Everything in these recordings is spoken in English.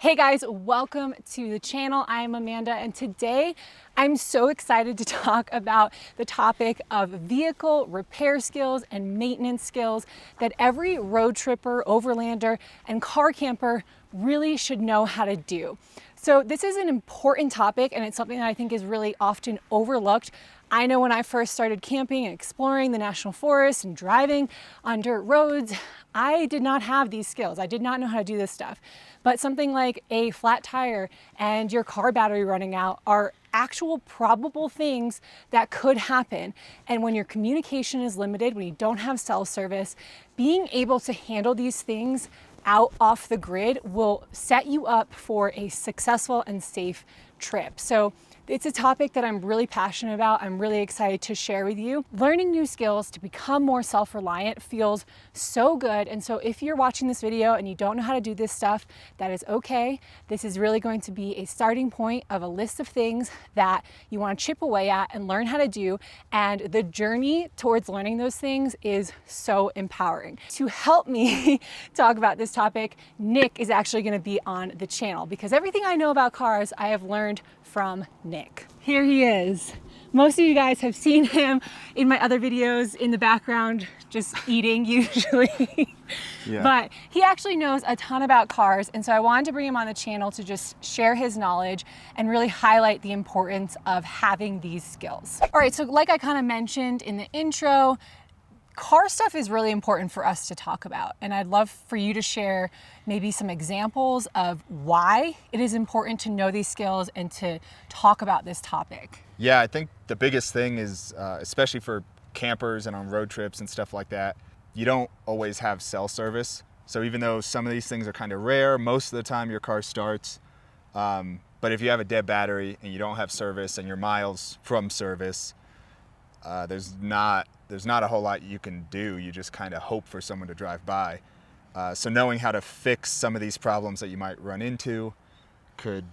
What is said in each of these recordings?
Hey guys, welcome to the channel. I'm Amanda, and today I'm so excited to talk about the topic of vehicle repair skills and maintenance skills that every road tripper, overlander, and car camper really should know how to do. So this is an important topic, and it's something that I think is really often overlooked. I know when I first started camping and exploring the national forest and driving on dirt roads, I did not have these skills. I did not know how to do this stuff. But something like a flat tire and your car battery running out are actual probable things that could happen. And when your communication is limited, when you don't have cell service, being able to handle these things out off the grid will set you up for a successful and safe trip. So it's a topic that I'm really passionate about. I'm really excited to share with you. Learning new skills to become more self-reliant feels so good. And so if you're watching this video and you don't know how to do this stuff, that is okay. This is really going to be a starting point of a list of things that you want to chip away at and learn how to do. And the journey towards learning those things is so empowering. To help me talk about this topic, Nick is actually going to be on the channel because everything I know about cars, I have learned from Nick. Here he is. Most of you guys have seen him in my other videos in the background, just eating usually. Yeah. But he actually knows a ton about cars, and so I wanted to bring him on the channel to just share his knowledge and really highlight the importance of having these skills. All right, so like I kind of mentioned in the intro, car stuff is really important for us to talk about, and I'd love for you to share maybe some examples of why it is important to know these skills and to talk about this topic. Yeah, I think the biggest thing is, especially for campers and on road trips and stuff like that, you don't always have cell service. So even though some of these things are kind of rare, most of the time your car starts. But if you have a dead battery and you don't have service and you're miles from service, there's not a whole lot you can do. You just kind of hope for someone to drive by. So knowing how to fix some of these problems that you might run into could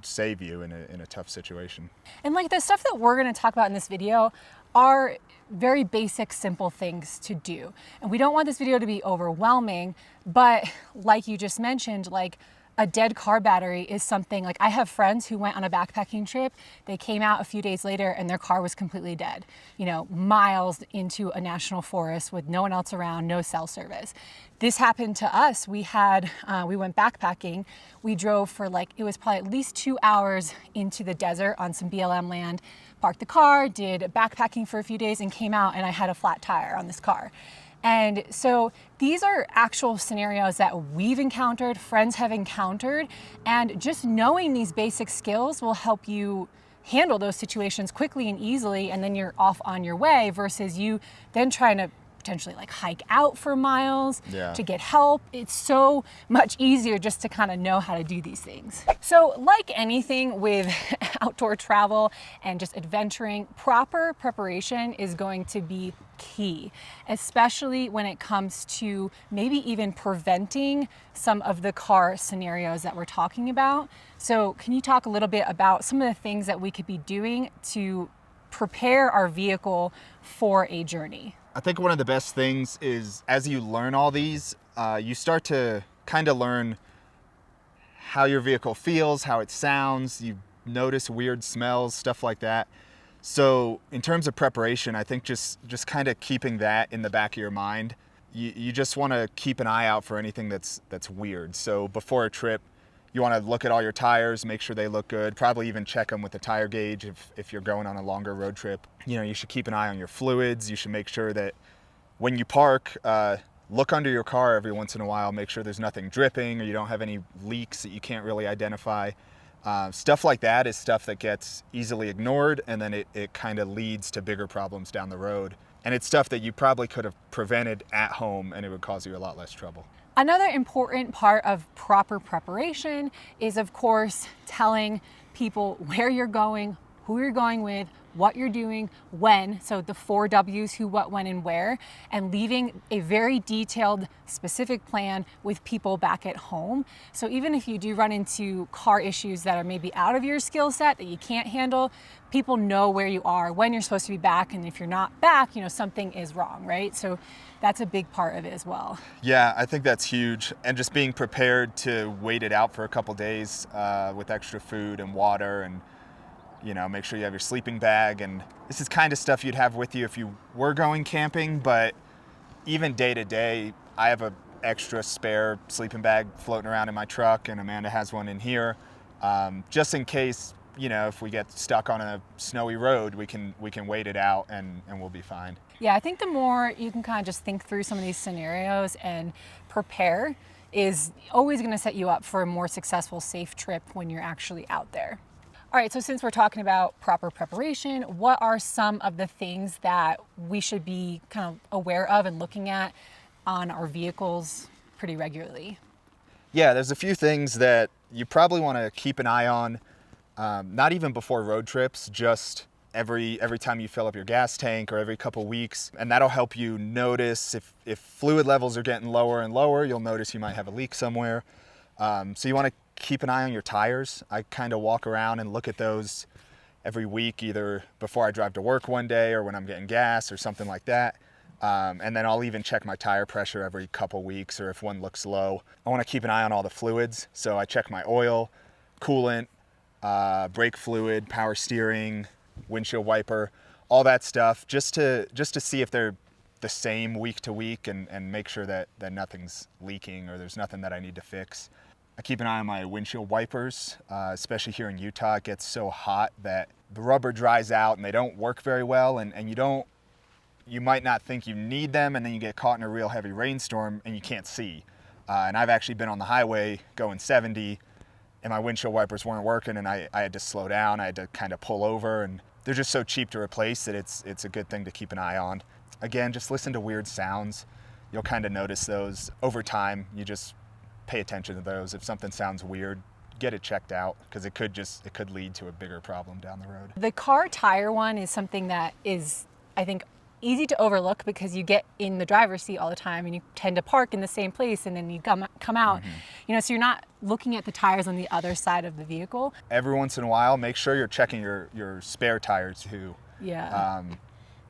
save you in a tough situation. And like the stuff that we're going to talk about in this video are very basic, simple things to do. And we don't want this video to be overwhelming, but like you just mentioned, like a dead car battery is something, like I have friends who went on a backpacking trip, they came out a few days later and their car was completely dead, you know, miles into a national forest with no one else around, no cell service. This happened to us. We went backpacking. We drove for it was probably at least 2 hours into the desert on some BLM land, parked the car, did backpacking for a few days and came out and I had a flat tire on this car. And so these are actual scenarios that we've encountered, friends have encountered, and just knowing these basic skills will help you handle those situations quickly and easily, and then you're off on your way versus you then trying to potentially hike out for miles to get help. It's so much easier just to kind of know how to do these things. So like anything with outdoor travel and just adventuring, proper preparation is going to be key, especially when it comes to maybe even preventing some of the car scenarios that we're talking about. So can you talk a little bit about some of the things that we could be doing to prepare our vehicle for a journey? I think one of the best things is as you learn all these, you start to kind of learn how your vehicle feels, how it sounds, you notice weird smells, stuff like that. So in terms of preparation, I think just kind of keeping that in the back of your mind. You just want to keep an eye out for anything that's weird. So before a trip, you want to look at all your tires, make sure they look good, probably even check them with the tire gauge if you're going on a longer road trip. You know, you should keep an eye on your fluids. You should make sure that when you park, look under your car every once in a while, make sure there's nothing dripping or you don't have any leaks that you can't really identify. Stuff like that is stuff that gets easily ignored, and then it kind of leads to bigger problems down the road. And it's stuff that you probably could have prevented at home, and it would cause you a lot less trouble. Another important part of proper preparation is, of course, telling people where you're going, who you're going with, what you're doing, when, so the 4 W's, who, what, when, and where, and leaving a very detailed, specific plan with people back at home. So even if you do run into car issues that are maybe out of your skill set that you can't handle, people know where you are, when you're supposed to be back, and if you're not back, something is wrong, right? So that's a big part of it as well. Yeah, I think that's huge. And just being prepared to wait it out for a couple days with extra food and water, and make sure you have your sleeping bag. And this is kind of stuff you'd have with you if you were going camping, but even day to day, I have a extra spare sleeping bag floating around in my truck, and Amanda has one in here, just in case, if we get stuck on a snowy road, we can wait it out and we'll be fine. Yeah, I think the more you can kind of just think through some of these scenarios and prepare is always going to set you up for a more successful, safe trip when you're actually out there. All right, so since we're talking about proper preparation, what are some of the things that we should be kind of aware of and looking at on our vehicles pretty regularly? Yeah, there's a few things that you probably want to keep an eye on, not even before road trips, just every time you fill up your gas tank or every couple weeks. And that'll help you notice if fluid levels are getting lower and lower, you'll notice you might have a leak somewhere. So you want to keep an eye on your tires. I kind of walk around and look at those every week, either before I drive to work one day or when I'm getting gas or something like that. And then I'll even check my tire pressure every couple weeks, or if one looks low. I want to keep an eye on all the fluids. So I check my oil, coolant, brake fluid, power steering, windshield wiper, all that stuff, just to see if they're the same week to week, and make sure that nothing's leaking or there's nothing that I need to fix. I keep an eye on my windshield wipers, especially here in Utah. It gets so hot that the rubber dries out and they don't work very well, and you might not think you need them, and then you get caught in a real heavy rainstorm and you can't see. And I've actually been on the highway going 70 and my windshield wipers weren't working, and I had to slow down. I had to kind of pull over, and they're just so cheap to replace that it's a good thing to keep an eye on. Again, just listen to weird sounds. You'll kind of notice those over time. You just pay attention to those. If something sounds weird, get it checked out, because it could lead to a bigger problem down the road. The car tire one is something that is, I think, easy to overlook, because you get in the driver's seat all the time and you tend to park in the same place, and then you come out, so you're not looking at the tires on the other side of the vehicle. Every once in a while, make sure you're checking your spare tires too. Yeah.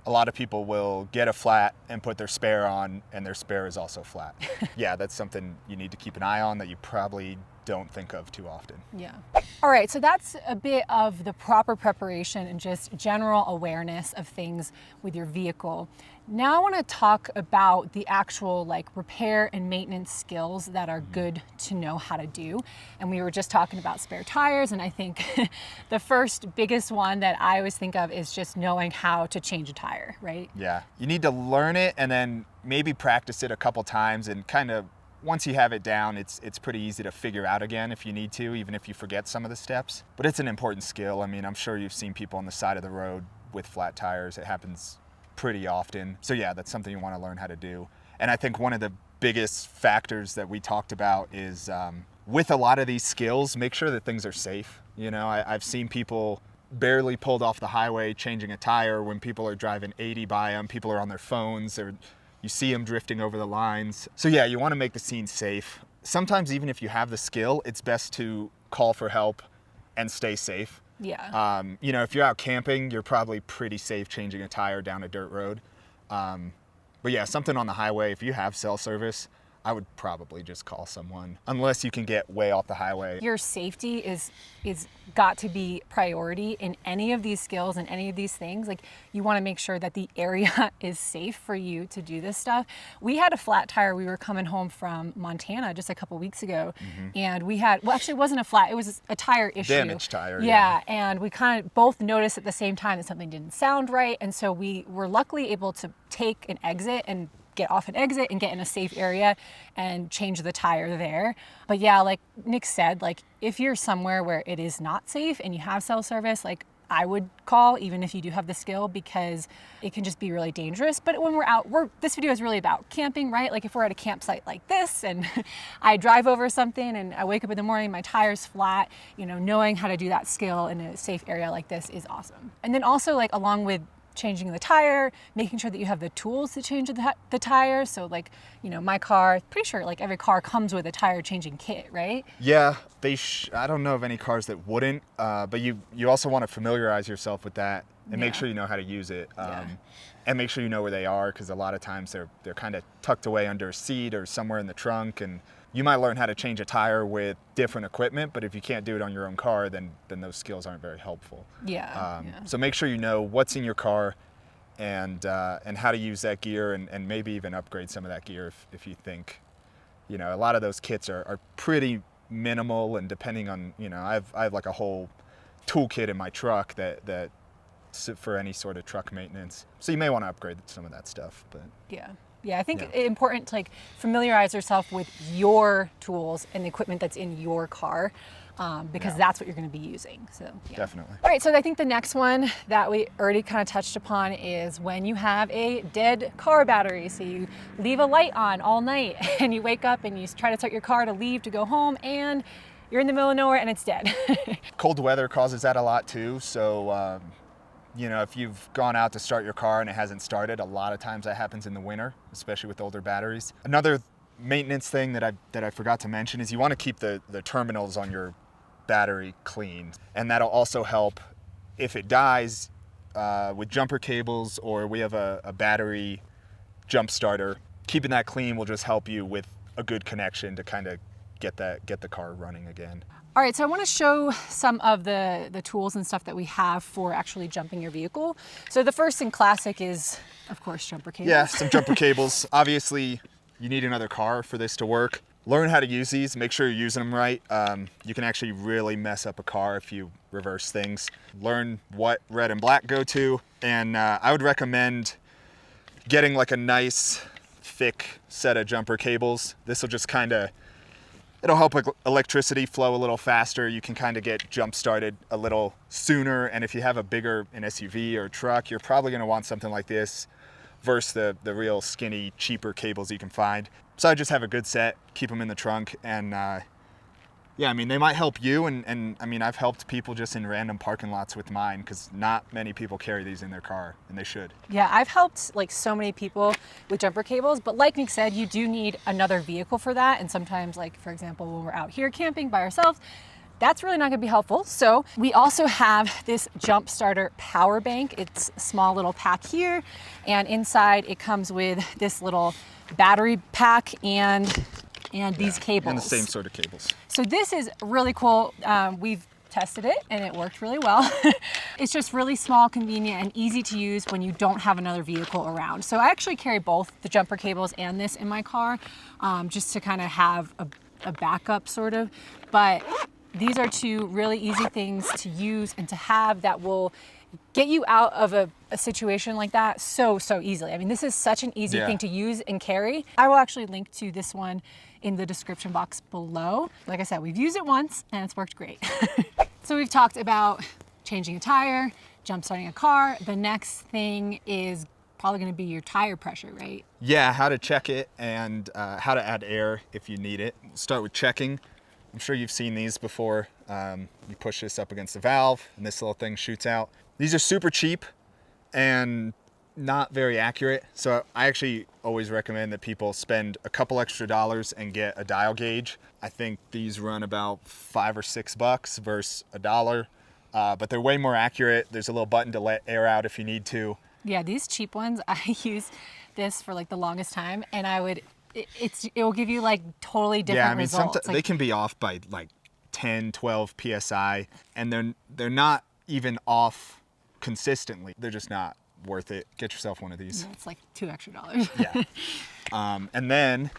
A lot of people will get a flat and put their spare on, and their spare is also flat. Yeah, that's something you need to keep an eye on that you probably don't think of too often. Yeah. All right, so that's a bit of the proper preparation and just general awareness of things with your vehicle. Now I want to talk about the actual repair and maintenance skills that are good to know how to do. And we were just talking about spare tires, and I think the first biggest one that I always think of is just knowing how to change a tire, right? Yeah, you need to learn it and then maybe practice it a couple times, and kind of once you have it down, it's pretty easy to figure out again if you need to, even if you forget some of the steps. But it's an important skill. I mean, I'm sure you've seen people on the side of the road with flat tires. It happens pretty often. So yeah, that's something you want to learn how to do. And I think one of the biggest factors that we talked about is with a lot of these skills, make sure that things are safe. I've seen people barely pulled off the highway changing a tire when people are driving 80 by them. People are on their phones, or you see them drifting over the lines. So yeah, you want to make the scene safe. Sometimes even if you have the skill, it's best to call for help and stay safe. Yeah. If you're out camping, you're probably pretty safe changing a tire down a dirt road. But yeah, something on the highway, if you have cell service, I would probably just call someone, unless you can get way off the highway. Your safety is got to be priority in any of these skills and any of these things. You want to make sure that the area is safe for you to do this stuff. We had a flat tire. We were coming home from Montana just a couple weeks ago, and we had, actually it wasn't a flat, it was a tire issue. Damaged tire. Yeah, and we kind of both noticed at the same time that something didn't sound right, and so we were luckily able to take an exit and get off an exit and get in a safe area and change the tire there. But yeah, like Nick said, if you're somewhere where it is not safe and you have cell service, I would call, even if you do have the skill, because it can just be really dangerous. But when we're out, this video is really about camping, right? Like if we're at a campsite like this and I drive over something and I wake up in the morning, my tire's flat, you know, knowing how to do that skill in a safe area like this is awesome. And then also, like, along with changing the tire, making sure that you have the tools to change the tire. So like, you know, my car, pretty sure like every car comes with a tire changing kit, right? Yeah, I don't know of any cars that wouldn't, but you also want to familiarize yourself with that and make sure you know how to use it. And make sure you know where they are, because a lot of times they're kind of tucked away under a seat or somewhere in the trunk, and you might learn how to change a tire with different equipment, but if you can't do it on your own car, then those skills aren't very helpful. So make sure you know what's in your car and how to use that gear, and maybe even upgrade some of that gear if you think, you know, a lot of those kits are pretty minimal, and depending on, you know, I have like a whole toolkit in my truck that for any sort of truck maintenance. So you may want to upgrade some of that stuff, but yeah, I think it's important to like familiarize yourself with your tools and the equipment that's in your car, because that's what you're going to be using. So definitely. All right, so I think the next one that we already kind of touched upon is when you have a dead car battery. So you leave a light on all night and you wake up and you try to start your car to leave to go home, and you're in the middle of nowhere and it's dead. Cold weather causes that a lot too. So you know, if you've gone out to start your car and it hasn't started, a lot of times that happens in the winter, especially with older batteries. Another maintenance thing that I forgot to mention is you want to keep the terminals on your battery clean, and that'll also help if it dies with jumper cables, or we have a battery jump starter. Keeping that clean will just help you with a good connection to kind of get the car running again. All right, so I want to show some of the tools and stuff that we have for actually jumping your vehicle. So the first and classic is, of course, jumper cables. Yeah, some jumper cables. Obviously, you need another car for this to work. Learn how to use these. Make sure you're using them right. You can actually really mess up a car if you reverse things. Learn what red and black go to, and I would recommend getting like a nice, thick set of jumper cables. This will just kind of, it'll help electricity flow a little faster. You can kind of get jump started a little sooner. And if you have an SUV or a truck, you're probably going to want something like this versus the real skinny, cheaper cables you can find. So I just have a good set, keep them in the trunk, and yeah, I mean, they might help you, and I mean, I've helped people just in random parking lots with mine, because not many people carry these in their car, and they should. Yeah, I've helped like so many people with jumper cables, but like Nick said, you do need another vehicle for that. And sometimes, like for example, when we're out here camping by ourselves, that's really not gonna be helpful. So we also have this jump starter power bank. It's a small little pack here, and inside it comes with this little battery pack and these cables. And the same sort of cables. So this is really cool. We've tested it and it worked really well. It's just really small, convenient, and easy to use when you don't have another vehicle around. So I actually carry both the jumper cables and this in my car, just to kind of have a backup sort of. But these are two really easy things to use and to have that will get you out of a situation like that so easily. I mean, this is such an easy thing to use and carry. I will actually link to this one in the description box below. Like I said, we've used it once and it's worked great. So we've talked about changing a tire, jump starting a car. The next thing is probably going to be your tire pressure, right? Yeah, how to check it, and how to add air if you need it. We'll start with checking. I'm sure you've seen these before. You push this up against the valve and this little thing shoots out. These are super cheap and not very accurate. So I actually always recommend that people spend a couple extra dollars and get a dial gauge. I think these run about $5 or $6 versus $1, but they're way more accurate. There's a little button to let air out if you need to. Yeah, these cheap ones, I use this for like the longest time, and it will give you like totally different results. Sometimes they can be off by like 10, 12 PSI, and they're not even off consistently. They're just not worth it. Get yourself one of these. It's like $2 extra. Yeah. And then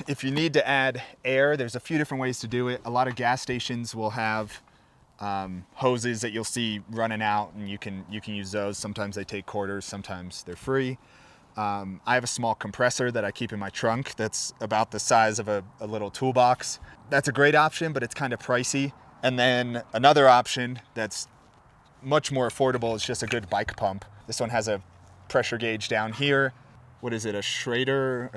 if you need to add air, there's a few different ways to do it. A lot of gas stations will have hoses that you'll see running out, and you can use those. Sometimes they take quarters, sometimes they're free. I have a small compressor that I keep in my trunk that's about the size of a little toolbox. That's a great option, but it's kind of pricey. And then another option that's much more affordable is just a good bike pump. This one has a pressure gauge down here. What is it? A Schrader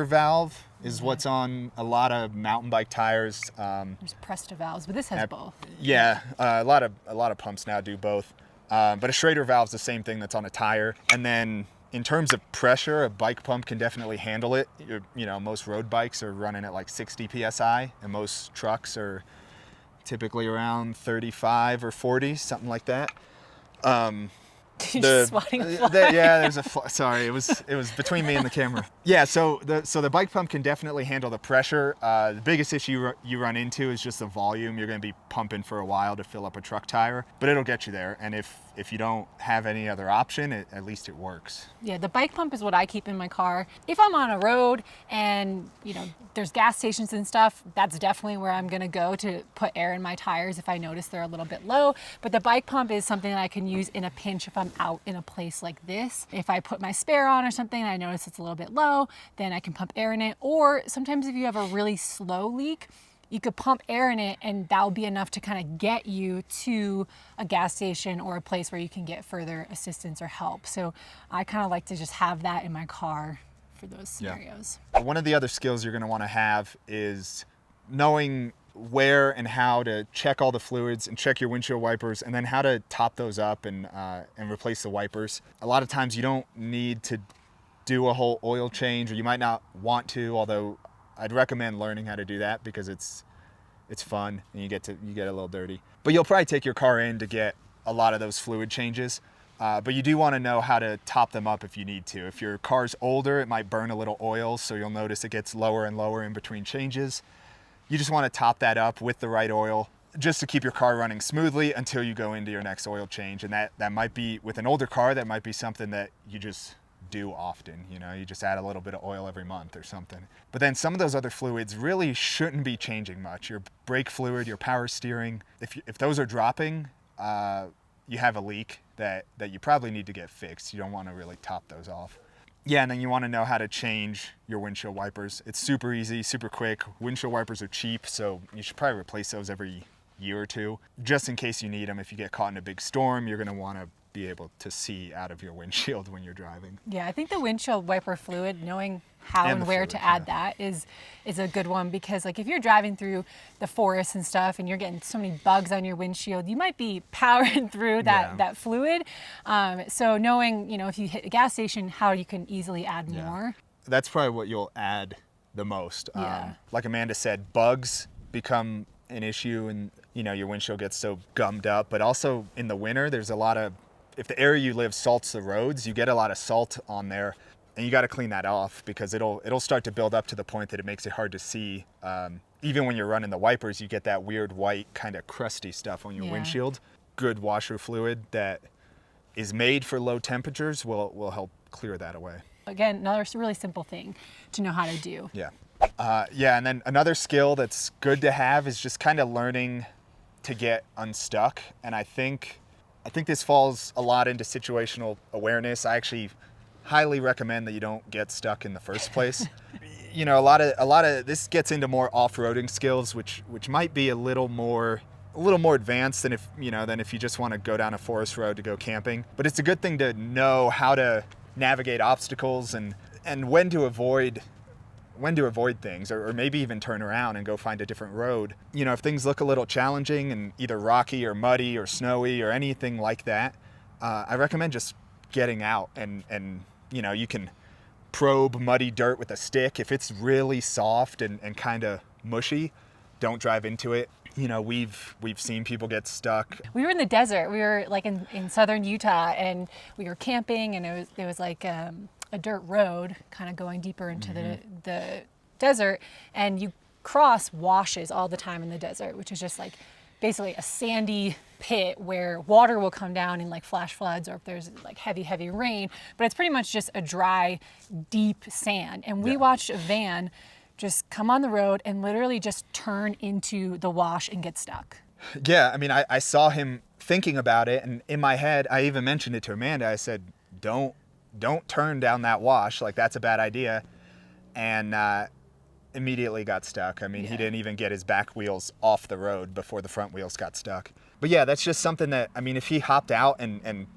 valve is what's on a lot of mountain bike tires. There's Presta valves, but this has both. Yeah, a lot of pumps now do both. But a Schrader valve is the same thing that's on a tire. And then in terms of pressure, a bike pump can definitely handle it. Most road bikes are running at like 60 psi, and most trucks are typically around 35 or 40, something like that. Just swatting a fly. Yeah, there's a fly. Sorry, it was between me and the camera. Yeah, so the bike pump can definitely handle the pressure. The biggest issue you run into is just the volume. You're going to be pumping for a while to fill up a truck tire, but it'll get you there. And if you don't have any other option, at least it works. Yeah, the bike pump is what I keep in my car. If I'm on a road and there's gas stations and stuff, that's definitely where I'm gonna go to put air in my tires if I notice they're a little bit low. But the bike pump is something that I can use in a pinch if I'm out in a place like this. If I put my spare on or something and I notice it's a little bit low, then I can pump air in it. Or sometimes if you have a really slow leak, you could pump air in it and that'll be enough to kind of get you to a gas station or a place where you can get further assistance or help. So I kind of like to just have that in my car for those scenarios. Yeah. One of the other skills you're going to want to have is knowing where and how to check all the fluids and check your windshield wipers, and then how to top those up and replace the wipers. A lot of times you don't need to do a whole oil change, or you might not want to, although I'd recommend learning how to do that because it's fun and you get a little dirty. But you'll probably take your car in to get a lot of those fluid changes. But you do want to know how to top them up if you need to. If your car's older, it might burn a little oil, so you'll notice it gets lower and lower in between changes. You just want to top that up with the right oil just to keep your car running smoothly until you go into your next oil change. And that might be, with an older car, that might be something that you just do often. You just add a little bit of oil every month or something. But then some of those other fluids really shouldn't be changing much. Your brake fluid, your power steering, if those are dropping, you have a leak that you probably need to get fixed. You don't want to really top those off. Yeah, and then you want to know how to change your windshield wipers. It's super easy, super quick. Windshield wipers are cheap, so you should probably replace those every year or two, just in case you need them. If you get caught in a big storm, you're going to want to be able to see out of your windshield when you're driving. Yeah, I think the windshield wiper fluid, knowing how and where to add that is a good one, because like if you're driving through the forest and stuff and you're getting so many bugs on your windshield, you might be powering through that fluid. So knowing, if you hit a gas station, how you can easily add more. That's probably what you'll add the most. Like Amanda said, bugs become an issue and your windshield gets so gummed up, but also in the winter, there's a lot of, if the area you live salts the roads, you get a lot of salt on there, and you got to clean that off because it'll start to build up to the point that it makes it hard to see. Even when you're running the wipers, you get that weird white kind of crusty stuff on your windshield. Good washer fluid that is made for low temperatures will help clear that away. Again, another really simple thing to know how to do. Yeah. And then another skill that's good to have is just kind of learning to get unstuck. And I think this falls a lot into situational awareness. I actually highly recommend that you don't get stuck in the first place. A lot of this gets into more off-roading skills, which might be a little more advanced than if you just want to go down a forest road to go camping. But it's a good thing to know how to navigate obstacles and when to avoid things, or maybe even turn around and go find a different road. If things look a little challenging and either rocky or muddy or snowy or anything like that, I recommend just getting out and you can probe muddy dirt with a stick. If it's really soft and kind of mushy, don't drive into it. We've seen people get stuck. We were in the desert. We were like in southern Utah, and we were camping, and it was like a dirt road kind of going deeper into the desert, and you cross washes all the time in the desert, which is just like basically a sandy pit where water will come down in like flash floods, or if there's like heavy rain, but it's pretty much just a dry, deep sand. And we watched a van just come on the road and literally just turn into the wash and get stuck. Yeah, I mean, I saw him thinking about it, and in my head, I even mentioned it to Amanda. I said, don't turn down that wash, like that's a bad idea. And immediately got stuck. I mean, Yeah. he didn't even get his back wheels off the road before the front wheels got stuck. But yeah, that's just something that, I mean, if he hopped out and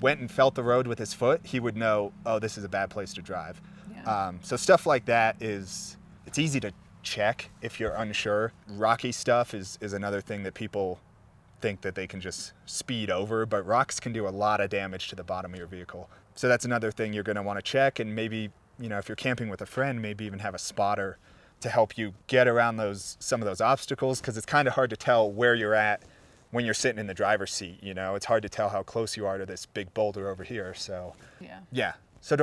went and felt the road with his foot, he would know, oh, this is a bad place to drive. Yeah. So stuff like that it's easy to check if you're unsure. Rocky stuff is another thing that people think that they can just speed over, but rocks can do a lot of damage to the bottom of your vehicle. So that's another thing you're going to want to check, and maybe, you know, if you're camping with a friend, maybe even have a spotter to help you get around some of those obstacles, because it's kind of hard to tell where you're at when you're sitting in the driver's seat. You know, it's hard to tell how close you are to this big boulder over here. So yeah. So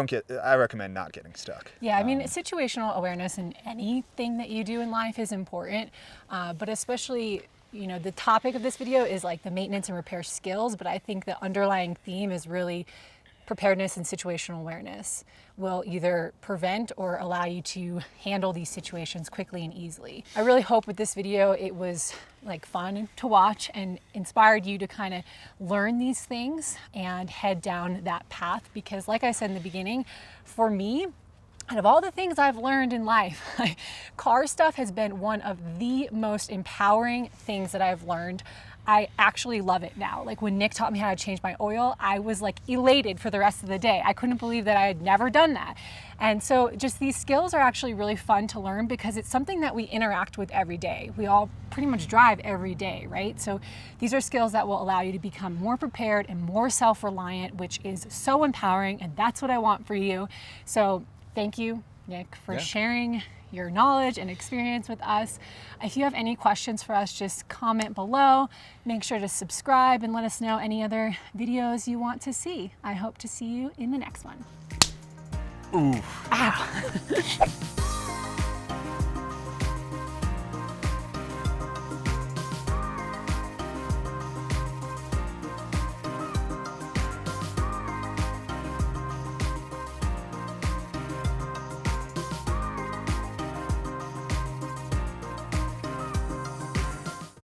I recommend not getting stuck. Yeah, I mean, situational awareness in anything that you do in life is important, but especially, you know, the topic of this video is like the maintenance and repair skills, but I think the underlying theme is really preparedness and situational awareness will either prevent or allow you to handle these situations quickly and easily. I really hope with this video it was like fun to watch and inspired you to kind of learn these things and head down that path, because like I said in the beginning, for me, out of all the things I've learned in life, car stuff has been one of the most empowering things that I've learned. I actually love it now. Like when Nick taught me how to change my oil, I was like elated for the rest of the day. I couldn't believe that I had never done that. And so just these skills are actually really fun to learn because it's something that we interact with every day. We all pretty much drive every day, right? So these are skills that will allow you to become more prepared and more self-reliant, which is so empowering, and that's what I want for you. So thank you, Nick, for sharing your knowledge and experience with us. If you have any questions for us, just comment below. Make sure to subscribe and let us know any other videos you want to see. I hope to see you in the next one. Ooh. Ow.